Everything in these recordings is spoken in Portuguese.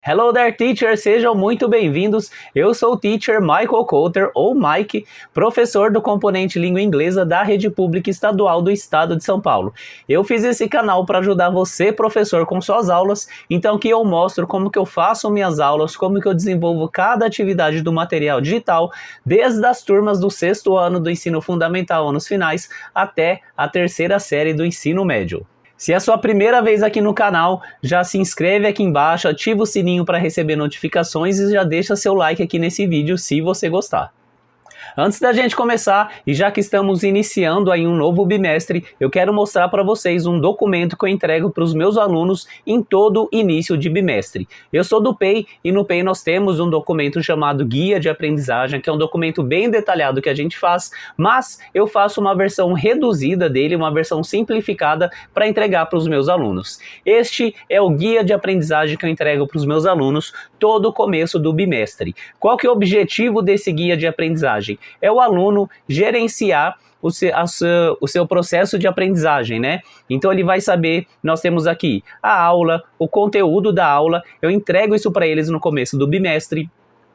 Hello there, teacher! Sejam muito bem-vindos. Eu sou o teacher Michael Coulter, ou Mike, professor do componente língua inglesa da Rede Pública Estadual do Estado de São Paulo. Eu fiz esse canal para ajudar você, professor, com suas aulas, então que eu mostro como que eu faço minhas aulas, como que eu desenvolvo cada atividade do material digital, desde as turmas do 6º ano do ensino fundamental, anos finais, até a 3ª série do ensino médio. Se é a sua primeira vez aqui no canal, já se inscreve aqui embaixo, ativa o sininho para receber notificações e já deixa seu like aqui nesse vídeo se você gostar. Antes da gente começar, e já que estamos iniciando aí um novo bimestre, eu quero mostrar para vocês um documento que eu entrego para os meus alunos em todo início de bimestre. Eu sou do PEI e no PEI nós temos um documento chamado Guia de Aprendizagem, que é um documento bem detalhado que a gente faz, mas eu faço uma versão reduzida dele, uma versão simplificada para entregar para os meus alunos. Este é o Guia de Aprendizagem que eu entrego para os meus alunos todo o começo do bimestre. Qual que é o objetivo desse Guia de Aprendizagem? É o aluno gerenciar o seu processo de aprendizagem, né? Então ele vai saber, nós temos aqui a aula, o conteúdo da aula, eu entrego isso para eles no começo do bimestre.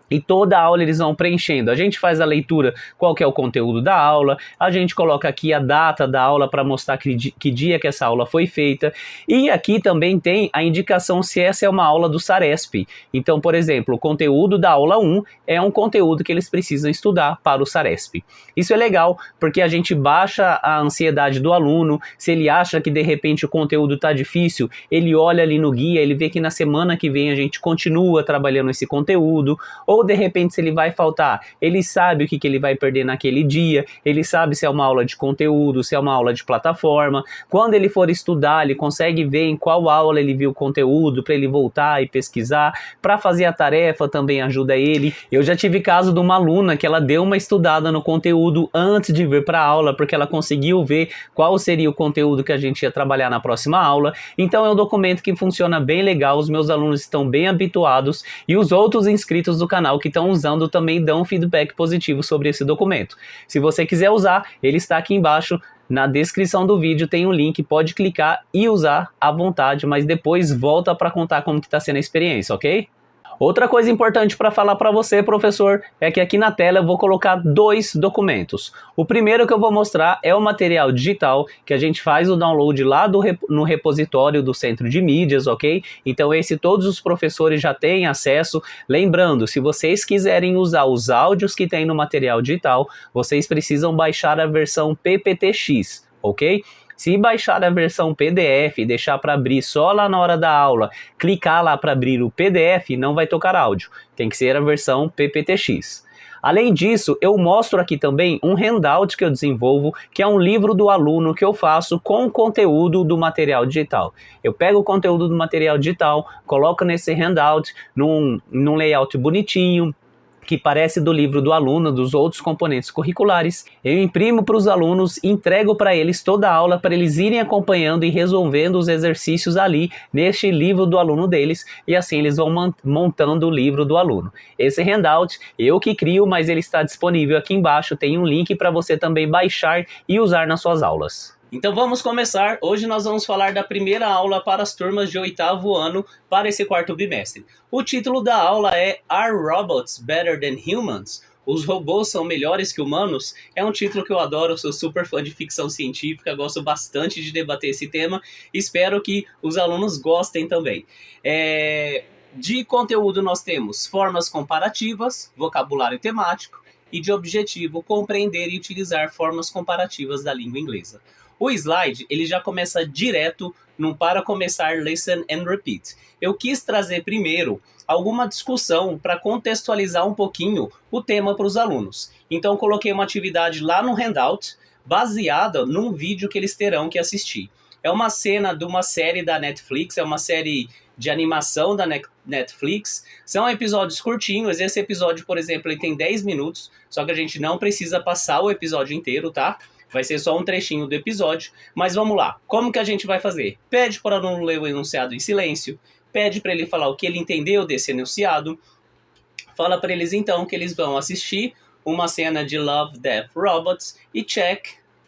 E toda a aula eles vão preenchendo. A gente faz a leitura, qual que é o conteúdo da aula, a gente coloca aqui a data da aula para mostrar que dia que essa aula foi feita. E aqui também tem a indicação se essa é uma aula do Saresp. Então, por exemplo, o conteúdo da aula 1 é um conteúdo que eles precisam estudar para o Saresp. Isso é legal, porque a gente baixa a ansiedade do aluno. Se ele acha que de repente o conteúdo está difícil, ele olha ali no guia, ele vê que na semana que vem a gente continua trabalhando esse conteúdo. Ou de repente se ele vai faltar, ele sabe o que ele vai perder naquele dia, ele sabe se é uma aula de conteúdo, se é uma aula de plataforma. Quando ele for estudar, ele consegue ver em qual aula ele viu o conteúdo, para ele voltar e pesquisar. Para fazer a tarefa também ajuda ele. Eu já tive caso de uma aluna que ela deu uma estudada no conteúdo antes de vir para a aula, porque ela conseguiu ver qual seria o conteúdo que a gente ia trabalhar na próxima aula. Então é um documento que funciona bem legal, os meus alunos estão bem habituados e os outros inscritos do canal que estão usando também dão feedback positivo sobre esse documento. Se você quiser usar, ele está aqui embaixo na descrição do vídeo, tem um link, pode clicar e usar à vontade, mas depois volta para contar como que está sendo a experiência, ok? Outra coisa importante para falar para você, professor, é que aqui na tela eu vou colocar 2 documentos. O primeiro que eu vou mostrar é o material digital, que a gente faz o download lá no repositório do Centro de Mídias, ok? Então esse todos os professores já têm acesso. Lembrando, se vocês quiserem usar os áudios que tem no material digital, vocês precisam baixar a versão PPTX, ok? Se baixar a versão PDF e deixar para abrir só lá na hora da aula, clicar lá para abrir o PDF, não vai tocar áudio. Tem que ser a versão PPTX. Além disso, eu mostro aqui também um handout que eu desenvolvo, que é um livro do aluno que eu faço com o conteúdo do material digital. Eu pego o conteúdo do material digital, coloco nesse handout, num layout bonitinho, que parece do livro do aluno, dos outros componentes curriculares. Eu imprimo para os alunos, entrego para eles toda a aula para eles irem acompanhando e resolvendo os exercícios ali neste livro do aluno deles, e assim eles vão montando o livro do aluno. Esse handout eu que crio, mas ele está disponível aqui embaixo, tem um link para você também baixar e usar nas suas aulas. Então vamos começar. Hoje nós vamos falar da primeira aula para as turmas de 8º ano para esse 4º bimestre. O título da aula é Are Robots Better Than Humans? Os robôs são melhores que humanos? É um título que eu adoro, eu sou super fã de ficção científica, gosto bastante de debater esse tema. Espero que os alunos gostem também. De conteúdo nós temos formas comparativas, vocabulário temático, e de objetivo compreender e utilizar formas comparativas da língua inglesa. O slide, ele já começa direto num para começar listen and repeat. Eu quis trazer primeiro alguma discussão para contextualizar um pouquinho o tema para os alunos. Então coloquei uma atividade lá no handout, baseada num vídeo que eles terão que assistir. É uma cena de uma série da Netflix, é uma série de animação da Netflix. São episódios curtinhos. Esse episódio, por exemplo, ele tem 10 minutos, só que a gente não precisa passar o episódio inteiro, tá? Vai ser só um trechinho do episódio, mas vamos lá. Como que a gente vai fazer? Pede para o aluno ler o enunciado em silêncio, pede para ele falar o que ele entendeu desse enunciado, fala para eles então que eles vão assistir uma cena de Love, Death, Robots e check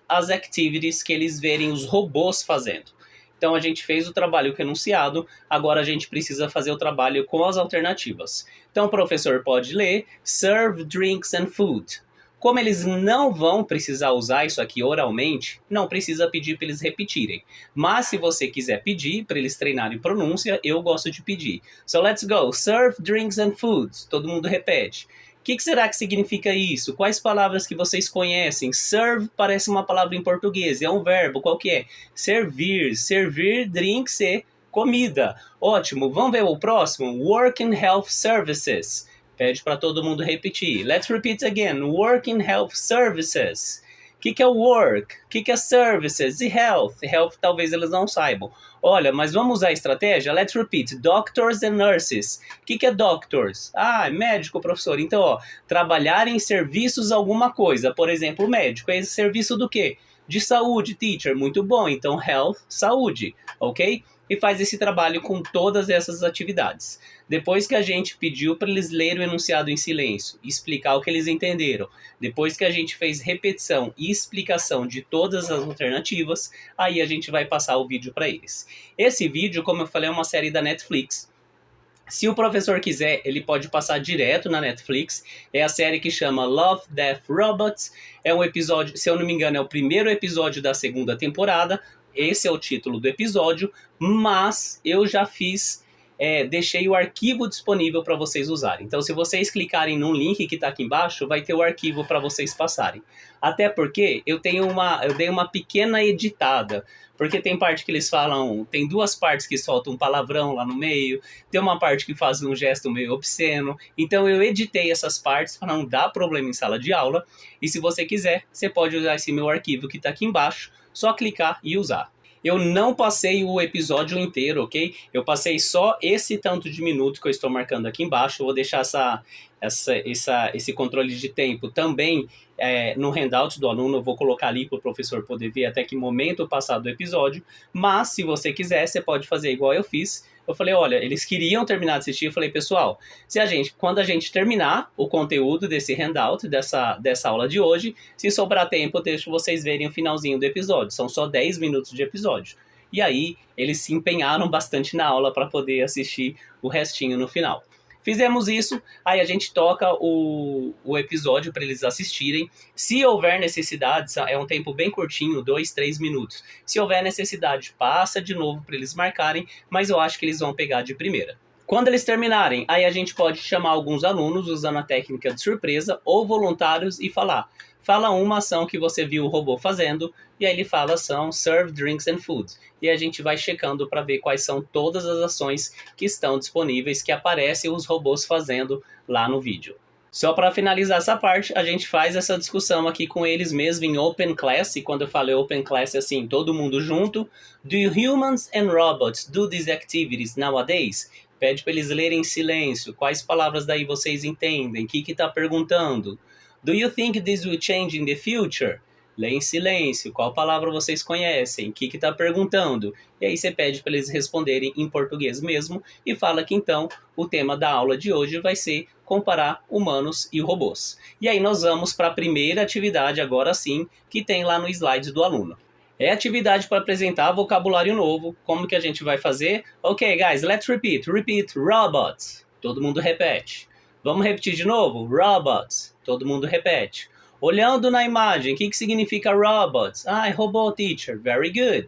as activities que eles verem os robôs fazendo. Então a gente fez o trabalho com o enunciado, agora a gente precisa fazer o trabalho com as alternativas. Então o professor pode ler serve drinks and food. Como eles não vão precisar usar isso aqui oralmente, não precisa pedir para eles repetirem. Mas se você quiser pedir para eles treinarem pronúncia, eu gosto de pedir. So let's go. Serve drinks and food. Todo mundo repete. O que será que significa isso? Quais palavras que vocês conhecem? Serve parece uma palavra em português, é um verbo, qual que é? Servir. Servir drinks e comida. Ótimo, vamos ver o próximo? Work and Health Services. Pede para todo mundo repetir. Let's repeat again. Work in Health Services. O que é work? O que é services? E health? Health talvez eles não saibam. Olha, mas vamos usar a estratégia? Let's repeat. Doctors and nurses. O que é doctors? Ah, médico, professor. Então, ó, trabalhar em serviços alguma coisa. Por exemplo, médico. É serviço do quê? De saúde, teacher. Muito bom. Então, health, saúde. Ok? E faz esse trabalho com todas essas atividades. Depois que a gente pediu para eles lerem o enunciado em silêncio e explicar o que eles entenderam, depois que a gente fez repetição e explicação de todas as alternativas, aí a gente vai passar o vídeo para eles. Esse vídeo, como eu falei, é uma série da Netflix. Se o professor quiser, ele pode passar direto na Netflix. É a série que chama Love, Death, Robots. É um episódio, se eu não me engano, é o primeiro episódio da segunda temporada. Esse é o título do episódio, mas eu já fiz, deixei o arquivo disponível para vocês usarem. Então, se vocês clicarem no link que está aqui embaixo, vai ter o arquivo para vocês passarem. Até porque eu dei uma pequena editada, porque tem parte que eles falam, tem duas partes que soltam um palavrão lá no meio, tem uma parte que faz um gesto meio obsceno, então eu editei essas partes para não dar problema em sala de aula, e se você quiser, você pode usar esse meu arquivo que está aqui embaixo, só clicar e usar. Eu não passei o episódio inteiro, ok? Eu passei só esse tanto de minuto que eu estou marcando aqui embaixo. Eu vou deixar esse controle de tempo também no handout do aluno. Eu vou colocar ali para o professor poder ver até que momento passado do episódio. Mas, se você quiser, você pode fazer igual eu fiz. Eu falei, olha, eles queriam terminar de assistir. Eu falei, pessoal, quando a gente terminar o conteúdo desse handout, dessa aula de hoje, se sobrar tempo, eu deixo vocês verem o finalzinho do episódio. São só 10 minutos de episódio. E aí, eles se empenharam bastante na aula para poder assistir o restinho no final. Fizemos isso, aí a gente toca o episódio para eles assistirem. Se houver necessidade, é um tempo bem curtinho, 2, 3 minutos. Se houver necessidade, passa de novo para eles marcarem, mas eu acho que eles vão pegar de primeira. Quando eles terminarem, aí a gente pode chamar alguns alunos usando a técnica de surpresa ou voluntários e falar. Fala uma ação que você viu o robô fazendo, e aí ele fala a ação Serve Drinks and Food. E a gente vai checando para ver quais são todas as ações que estão disponíveis, que aparecem os robôs fazendo lá no vídeo. Só para finalizar essa parte, a gente faz essa discussão aqui com eles mesmo em Open Class, e quando eu falei Open Class é assim, todo mundo junto. Do humans and robots do these activities nowadays? Pede para eles lerem em silêncio, quais palavras daí vocês entendem, o que está perguntando. Do you think this will change in the future? Lê em silêncio, qual palavra vocês conhecem, o que está perguntando. E aí você pede para eles responderem em português mesmo e fala que então o tema da aula de hoje vai ser comparar humanos e robôs. E aí nós vamos para a primeira atividade agora sim, que tem lá no slide do aluno. É atividade para apresentar vocabulário novo. Como que a gente vai fazer? Ok, guys, let's repeat. Repeat, robots. Todo mundo repete. Vamos repetir de novo? Robots. Todo mundo repete. Olhando na imagem, o que significa robots? Ah, robô, teacher. Very good.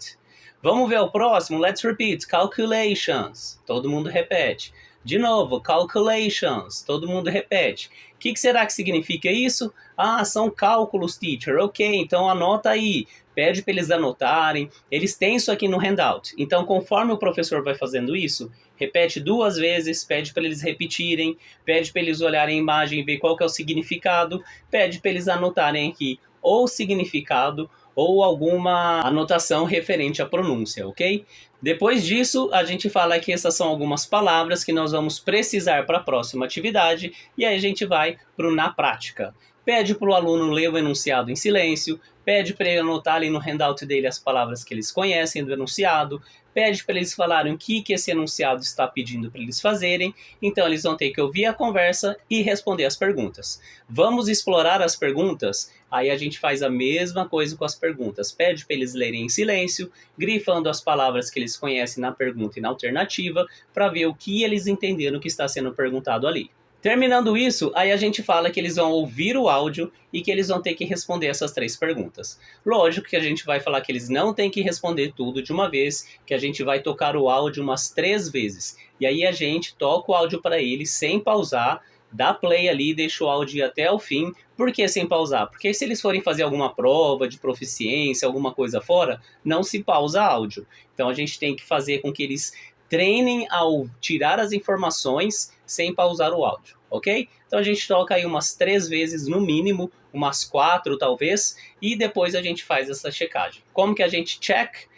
Vamos ver o próximo? Let's repeat. Calculations. Todo mundo repete. De novo, calculations. Todo mundo repete. O que será que significa isso? Ah, são cálculos, teacher. Ok, então anota aí. Pede para eles anotarem. Eles têm isso aqui no handout. Então, conforme o professor vai fazendo isso, repete 2 vezes, pede para eles repetirem, pede para eles olharem a imagem e ver qual que é o significado, pede para eles anotarem aqui ou significado ou alguma anotação referente à pronúncia, ok? Depois disso, a gente fala que essas são algumas palavras que nós vamos precisar para a próxima atividade e aí a gente vai para o na prática. pede para o aluno ler o enunciado em silêncio, pede para ele anotar ali no handout dele as palavras que eles conhecem do enunciado, pede para eles falarem o que esse enunciado está pedindo para eles fazerem, então eles vão ter que ouvir a conversa e responder as perguntas. Vamos explorar as perguntas? Aí a gente faz a mesma coisa com as perguntas, pede para eles lerem em silêncio, grifando as palavras que eles conhecem na pergunta e na alternativa, para ver o que eles entenderam que está sendo perguntado ali. Terminando isso, aí a gente fala que eles vão ouvir o áudio e que eles vão ter que responder essas 3 perguntas. Lógico que a gente vai falar que eles não têm que responder tudo de uma vez, que a gente vai tocar o áudio umas 3 vezes. E aí a gente toca o áudio para eles sem pausar, dá play ali, deixa o áudio até o fim. Por que sem pausar? Porque se eles forem fazer alguma prova de proficiência, alguma coisa fora, não se pausa áudio. Então a gente tem que fazer com que eles treinem ao tirar as informações sem pausar o áudio, ok? Então a gente toca aí umas 3 vezes no mínimo, umas 4 talvez, e depois a gente faz essa checagem. Como que a gente check?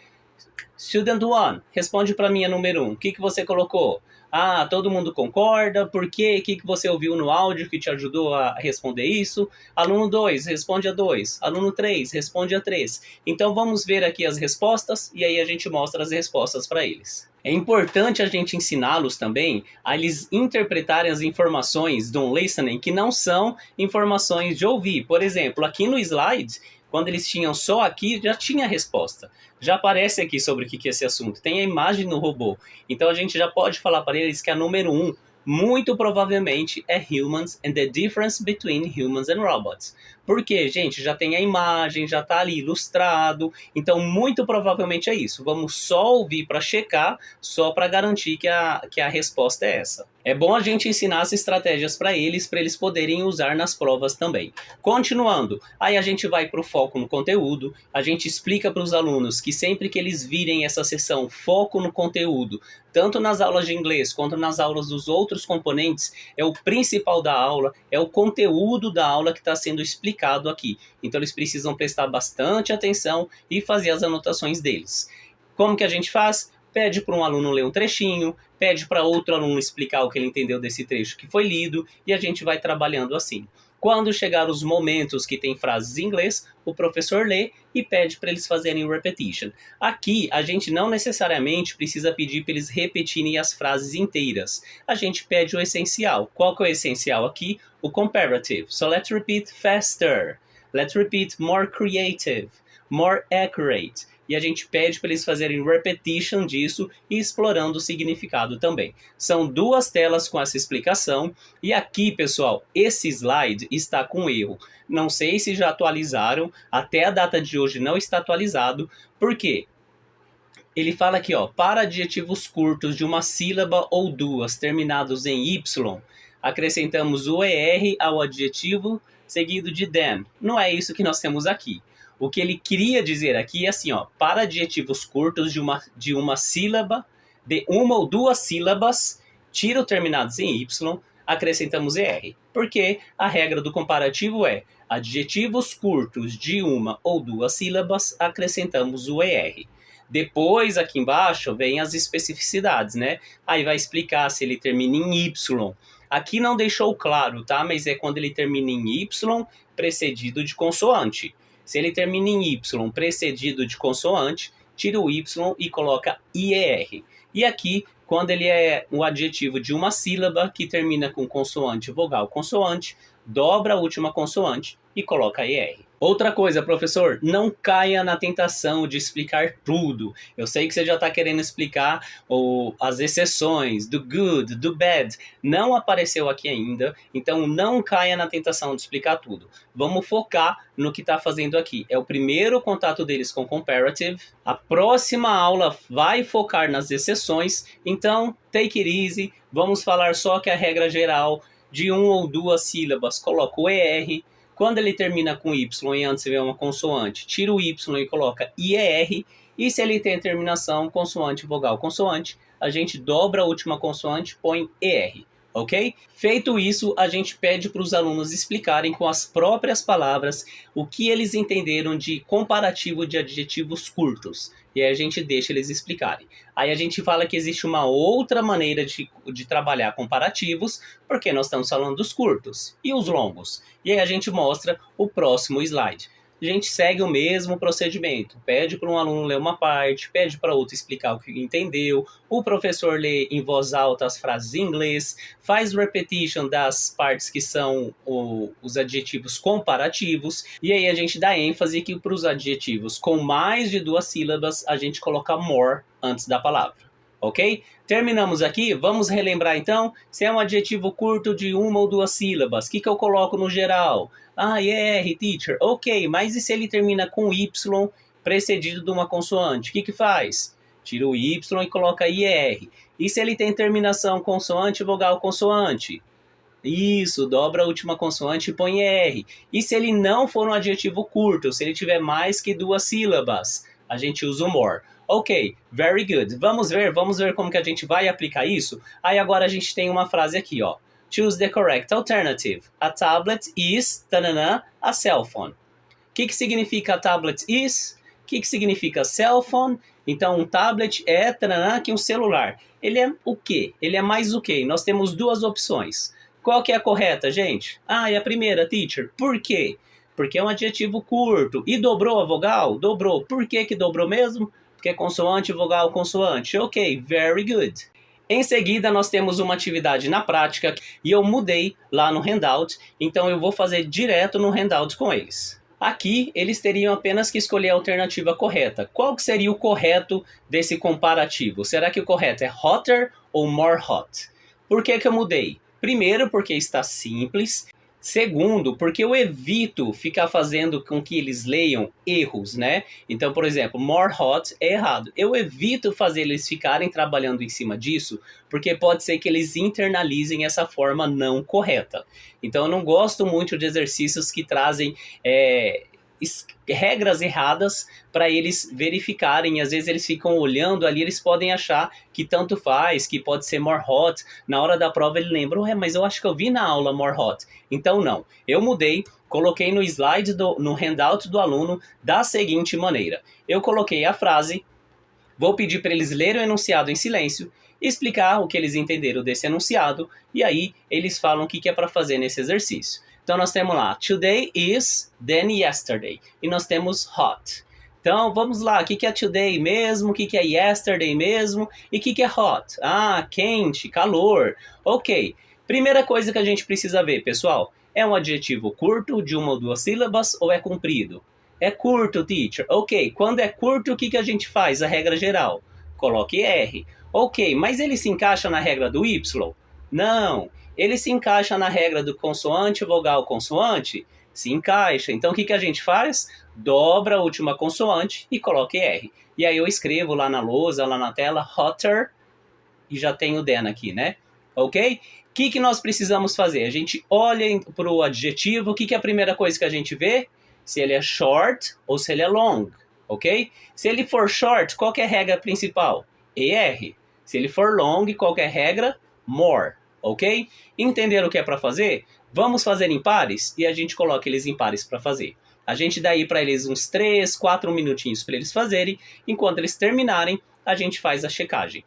Student 1, responde para mim a número 1. O que você colocou? Ah, todo mundo concorda. Por quê? O que você ouviu no áudio que te ajudou a responder isso? Aluno 2, responde a 2. Aluno 3, responde a 3. Então vamos ver aqui as respostas e aí a gente mostra as respostas para eles. É importante a gente ensiná-los também a eles interpretarem as informações do listening que não são informações de ouvir. Por exemplo, aqui no slide, quando eles tinham só aqui, já tinha a resposta. Já aparece aqui sobre o que é esse assunto. Tem a imagem no robô. Então a gente já pode falar para eles que a número 1, muito provavelmente, é Humans and the Difference Between Humans and Robots. Porque, gente, já tem a imagem, já está ali ilustrado. Então, muito provavelmente é isso. Vamos só ouvir para checar, só para garantir que a resposta é essa. É bom a gente ensinar as estratégias para eles poderem usar nas provas também. Continuando, aí a gente vai para o foco no conteúdo, a gente explica para os alunos que sempre que eles virem essa sessão foco no conteúdo, tanto nas aulas de inglês quanto nas aulas dos outros componentes, é o principal da aula, é o conteúdo da aula que está sendo explicado aqui. Então eles precisam prestar bastante atenção e fazer as anotações deles. Como que a gente faz? Pede para um aluno ler um trechinho, pede para outro aluno explicar o que ele entendeu desse trecho que foi lido, e a gente vai trabalhando assim. Quando chegar os momentos que tem frases em inglês, o professor lê e pede para eles fazerem repetition. Aqui, a gente não necessariamente precisa pedir para eles repetirem as frases inteiras. A gente pede o essencial. Qual que é o essencial aqui? O comparative. So let's repeat faster. Let's repeat more creative, more accurate. E a gente pede para eles fazerem repetition disso e explorando o significado também. São 2 telas com essa explicação. E aqui, pessoal, esse slide está com erro. Não sei se já atualizaram, até a data de hoje não está atualizado. Por quê? Ele fala aqui, ó, para adjetivos curtos de uma sílaba ou 2 terminados em Y, acrescentamos o ER ao adjetivo seguido de than. Não é isso que nós temos aqui. O que ele queria dizer aqui é assim, ó, para adjetivos curtos de uma sílaba, de 1 ou 2 sílabas, tira o terminados em Y, acrescentamos ER. Porque a regra do comparativo é adjetivos curtos de 1 ou 2 sílabas, acrescentamos o ER. Depois, aqui embaixo, vem as especificidades, né? Aí vai explicar se ele termina em Y. Aqui não deixou claro, tá? Mas é quando ele termina em Y precedido de consoante. Se ele termina em Y precedido de consoante, tira o Y e coloca IER. E aqui, quando ele é um adjetivo de uma sílaba que termina com consoante, vogal, consoante, dobra a última consoante e coloca IR. Outra coisa, professor, não caia na tentação de explicar tudo. Eu sei que você já está querendo explicar as exceções, do good, do bad. Não apareceu aqui ainda, então não caia na tentação de explicar tudo. Vamos focar no que está fazendo aqui. É o primeiro contato deles com comparative. A próxima aula vai focar nas exceções, então take it easy. Vamos falar só que a regra geral de 1 ou 2 sílabas coloca o ER. Quando ele termina com Y e antes vem uma consoante, tira o Y e coloca IER. E se ele tem terminação consoante, vogal, consoante, a gente dobra a última consoante, põe ER. ok? Feito isso, a gente pede para os alunos explicarem com as próprias palavras o que eles entenderam de comparativo de adjetivos curtos. E aí a gente deixa eles explicarem. Aí a gente fala que existe uma outra maneira de trabalhar comparativos, porque nós estamos falando dos curtos e os longos. E aí a gente mostra o próximo slide. A gente segue o mesmo procedimento. Pede para um aluno ler uma parte, pede para outro explicar o que entendeu, o professor lê em voz alta as frases em inglês, faz repetition das partes que são os adjetivos comparativos, e aí a gente dá ênfase que para os adjetivos com mais de 2 sílabas, a gente coloca more antes da palavra. Ok? Terminamos aqui, vamos relembrar então, se é um adjetivo curto de 1 ou 2 sílabas, o que eu coloco no geral? IR, teacher, ok, mas e se ele termina com Y precedido de uma consoante? O que faz? Tira o Y e coloca IR. E se ele tem terminação consoante, vogal, consoante? Isso, dobra a última consoante e põe R. E se ele não for um adjetivo curto, se ele tiver mais que 2 sílabas, a gente usa o more. Ok, very good. Vamos ver como que a gente vai aplicar isso? Aí agora a gente tem uma frase aqui, ó. Choose the correct alternative. A tablet is, tanana, a cell phone. O que significa a tablet is? O que significa cell phone? Então, um tablet é, tanana, que um celular. Ele é o quê? Ele é mais o quê? Nós temos 2 opções. Qual que é a correta, gente? É a primeira, teacher. Por quê? Porque é um adjetivo curto. E dobrou a vogal? Dobrou. Por que dobrou mesmo? Porque é consoante, vogal, consoante. Ok, very good. Em seguida, nós temos uma atividade na prática e eu mudei lá no handout, então eu vou fazer direto no handout com eles. Aqui, eles teriam apenas que escolher a alternativa correta. Qual que seria o correto desse comparativo? Será que o correto é hotter ou more hot? Por que eu mudei? Primeiro, porque está simples. Segundo, porque eu evito ficar fazendo com que eles leiam erros, né? Então, por exemplo, more hot é errado. Eu evito fazer eles ficarem trabalhando em cima disso, porque pode ser que eles internalizem essa forma não correta. Então, eu não gosto muito de exercícios que trazem regras erradas para eles verificarem. Às vezes eles ficam olhando ali, eles podem achar que tanto faz, que pode ser more hot. Na hora da prova ele lembra, mas eu acho que eu vi na aula more hot. Então não, eu mudei, coloquei no slide, no handout do aluno da seguinte maneira. Eu coloquei a frase, vou pedir para eles lerem o enunciado em silêncio, explicar o que eles entenderam desse enunciado, e aí eles falam o que é para fazer nesse exercício. Então nós temos lá, today is, then yesterday. E nós temos hot. Então vamos lá, o que é today mesmo? O que é yesterday mesmo? E o que é hot? Quente, calor. Ok. Primeira coisa que a gente precisa ver, pessoal. É um adjetivo curto, de 1 ou 2 sílabas, ou é comprido? É curto, teacher. Ok. Quando é curto, o que a gente faz? A regra geral. Coloque R. Ok, mas ele se encaixa na regra do Y? Não. Ele se encaixa na regra do consoante, vogal, consoante? Se encaixa. Então o que a gente faz? Dobra a última consoante e coloca R. E aí eu escrevo lá na lousa, lá na tela, hotter, e já tenho o then aqui, né? Ok? O que nós precisamos fazer? A gente olha para o adjetivo, o que é a primeira coisa que a gente vê? Se ele é short ou se ele é long, ok? Se ele for short, qual que é a regra principal? ER. Se ele for long, qual que é a regra? More. Ok? Entenderam o que é para fazer? Vamos fazer em pares e a gente coloca eles em pares para fazer. A gente dá aí para eles uns 3, 4 minutinhos para eles fazerem. Enquanto eles terminarem, a gente faz a checagem.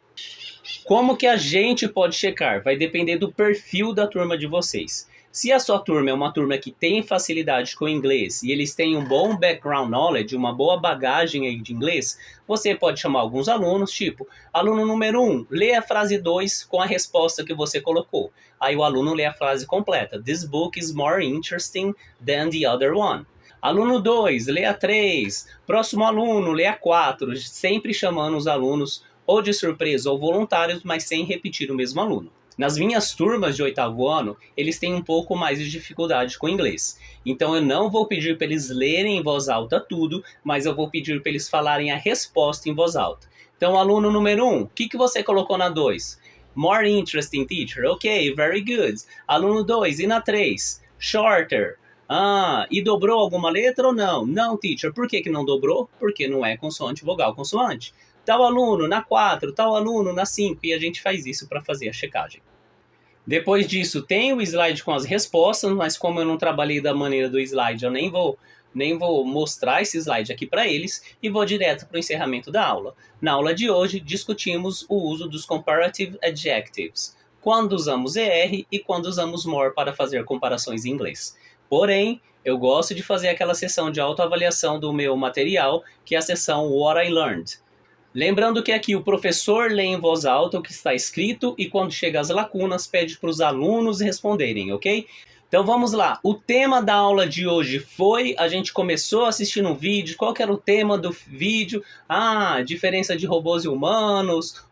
Como que a gente pode checar? Vai depender do perfil da turma de vocês. Se a sua turma é uma turma que tem facilidade com o inglês e eles têm um bom background knowledge, uma boa bagagem aí de inglês, você pode chamar alguns alunos, tipo, aluno número 1, lê a frase 2 com a resposta que você colocou. Aí o aluno lê a frase completa. This book is more interesting than the other one. Aluno 2, lê a 3. Próximo aluno, lê a 4. Sempre chamando os alunos ou de surpresa ou voluntários, mas sem repetir o mesmo aluno. Nas minhas turmas de 8º ano, eles têm um pouco mais de dificuldade com inglês. Então eu não vou pedir para eles lerem em voz alta tudo, mas eu vou pedir para eles falarem a resposta em voz alta. Então, aluno número 1, o que você colocou na 2? More interesting, teacher. Ok, very good. Aluno 2, e na 3? Shorter. E dobrou alguma letra ou não? Não, teacher. Por que não dobrou? Porque não é consoante, vogal, consoante. Tal aluno na 4, tal aluno na 5, e a gente faz isso para fazer a checagem. Depois disso, tem o slide com as respostas, mas como eu não trabalhei da maneira do slide, eu nem vou mostrar esse slide aqui para eles e vou direto para o encerramento da aula. Na aula de hoje, discutimos o uso dos comparative adjectives, quando usamos ER e quando usamos more para fazer comparações em inglês. Porém, eu gosto de fazer aquela sessão de autoavaliação do meu material, que é a sessão What I Learned. Lembrando que aqui o professor lê em voz alta o que está escrito e quando chega às lacunas pede para os alunos responderem, ok? Então vamos lá, o tema da aula de hoje foi, a gente começou assistindo um vídeo, qual que era o tema do vídeo? Diferença de robôs e humanos,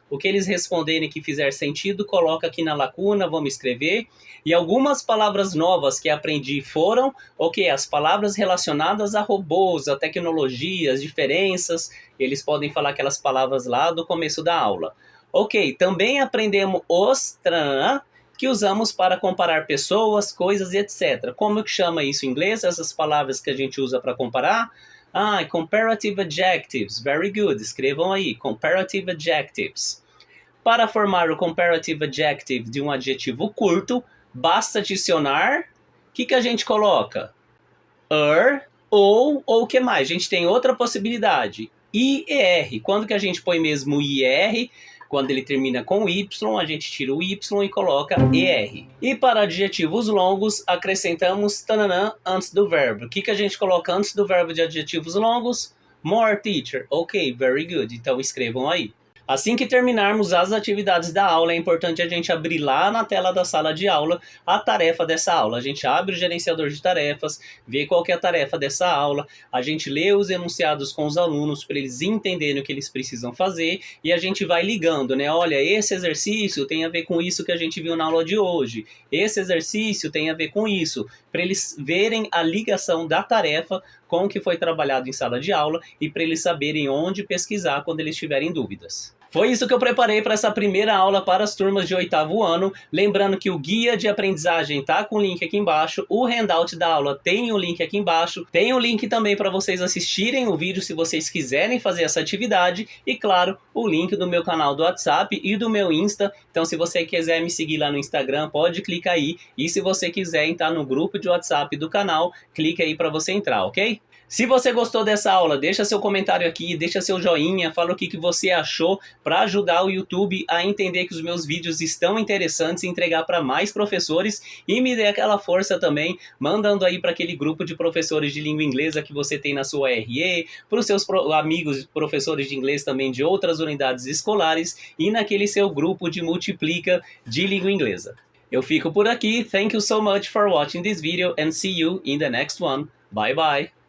o que eles responderem que fizer sentido, coloca aqui na lacuna, vamos escrever. E algumas palavras novas que aprendi foram, as palavras relacionadas a robôs, a tecnologias, diferenças, eles podem falar aquelas palavras lá do começo da aula. Também aprendemos os que usamos para comparar pessoas, coisas e etc. Como que chama isso em inglês? Essas palavras que a gente usa para comparar? Comparative adjectives. Very good. Escrevam aí. Comparative adjectives. Para formar o comparative adjective de um adjetivo curto, basta adicionar... O que a gente coloca? Ou o que mais? A gente tem outra possibilidade. IER. Quando que a gente põe mesmo IER? Quando ele termina com Y, a gente tira o Y e coloca ER. E para adjetivos longos, acrescentamos tananã antes do verbo. O que a gente coloca antes do verbo de adjetivos longos? More, teacher. Ok, very good. Então escrevam aí. Assim que terminarmos as atividades da aula, é importante a gente abrir lá na tela da sala de aula a tarefa dessa aula. A gente abre o gerenciador de tarefas, vê qual que é a tarefa dessa aula, a gente lê os enunciados com os alunos para eles entenderem o que eles precisam fazer e a gente vai ligando, né? Olha, esse exercício tem a ver com isso que a gente viu na aula de hoje. Esse exercício tem a ver com isso, para eles verem a ligação da tarefa com o que foi trabalhado em sala de aula e para eles saberem onde pesquisar quando eles tiverem dúvidas. Foi isso que eu preparei para essa primeira aula para as turmas de 8º ano. Lembrando que o guia de aprendizagem tá com o link aqui embaixo. O handout da aula tem o link aqui embaixo. Tem o link também para vocês assistirem o vídeo se vocês quiserem fazer essa atividade. E claro, o link do meu canal do WhatsApp e do meu Insta. Então se você quiser me seguir lá no Instagram, pode clicar aí. E se você quiser entrar no grupo de WhatsApp do canal, clique aí para você entrar, ok? Se você gostou dessa aula, deixa seu comentário aqui, deixa seu joinha, fala o que você achou para ajudar o YouTube a entender que os meus vídeos estão interessantes e entregar para mais professores e me dê aquela força também, mandando aí para aquele grupo de professores de língua inglesa que você tem na sua RE, para os seus amigos professores de inglês também de outras unidades escolares e naquele seu grupo de multiplica de língua inglesa. Eu fico por aqui, thank you so much for watching this video and see you in the next one. Bye bye!